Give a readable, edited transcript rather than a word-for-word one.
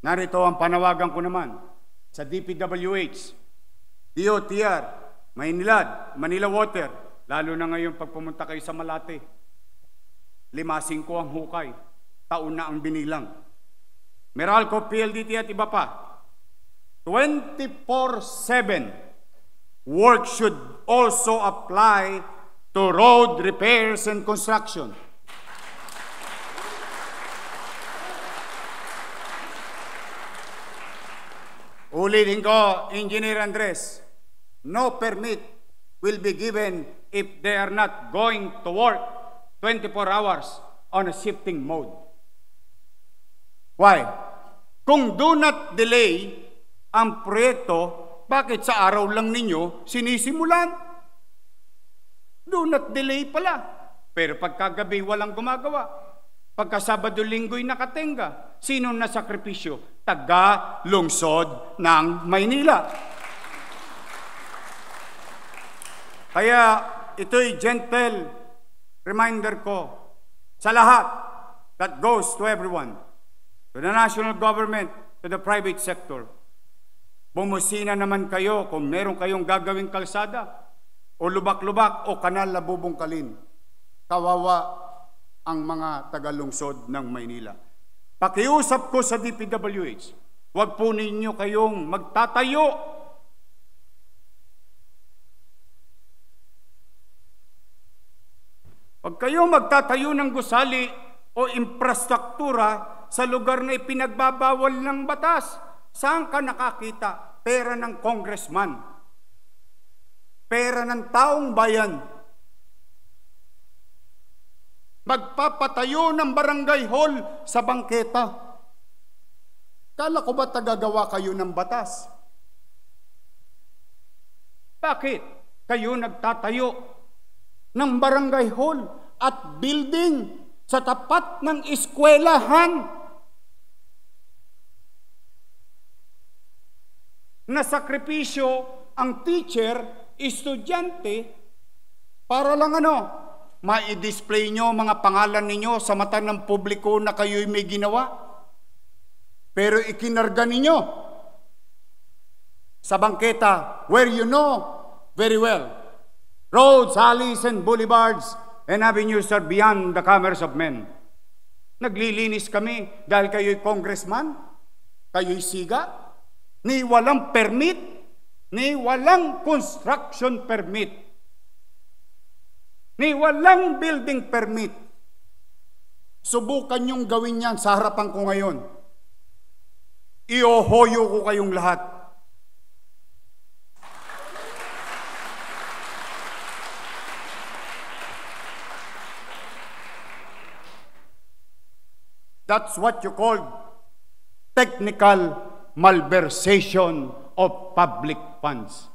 Narito ang panawagan ko naman sa DPWH, DOTR, Maynilad, Manila Water, lalo na ngayon pag pumunta kayo sa Malate. 5-5 ang hukay, taon na ang binilang. Meralco, PLDT at iba pa. 24/7, work should also apply to road repairs and construction. Ulitin ko, Engineer Andres, no permit will be given if they are not going to work 24 hours on a shifting mode. Why? Kung do not delay ang proyekto, bakit sa araw lang ninyo sinisimulan? Do not delay pala. Pero pagkagabi walang gumagawa. Pagka Sabado-Linggo'y nakatenga, sino na sakripisyo? Taga-lungsod ng Maynila. Kaya ito'y gentle reminder ko sa lahat that goes to everyone, to the national government, to the private sector. Bumusina naman kayo kung meron kayong gagawing kalsada o lubak-lubak o kanal na bubungkalin. Kawawa ang mga tagalungsod ng Maynila. Pakiusap ko sa DPWH, huwag po ninyo kayong magtatayo. Huwag kayong magtatayo ng gusali o infrastruktura sa lugar na ipinagbabawal ng batas. Saan ka nakakita? Pera ng congressman. Pera ng taong bayan. Magpapatayo ng barangay hall sa bangketa. Kala ko ba tagagawa kayo ng batas? Bakit kayo nagtatayo ng barangay hall at building sa tapat ng eskwelahan? Nasakripisyo ang teacher, estudyante, para lang ma-display nyo mga pangalan ninyo sa mata ng publiko na kayo'y may ginawa. Pero ikinarga ninyo sa bangketa where you know very well roads, alleys, and boulevards and avenues are beyond the commerce of men. Naglilinis kami dahil kayo'y congressman, kayo'y siga, ni walang permit, ni walang construction permit, ni walang building permit. Subukan niyong gawin yan sa harapan ko ngayon. Iohoyo ko kayong lahat. That's what you call technical malversation of public funds.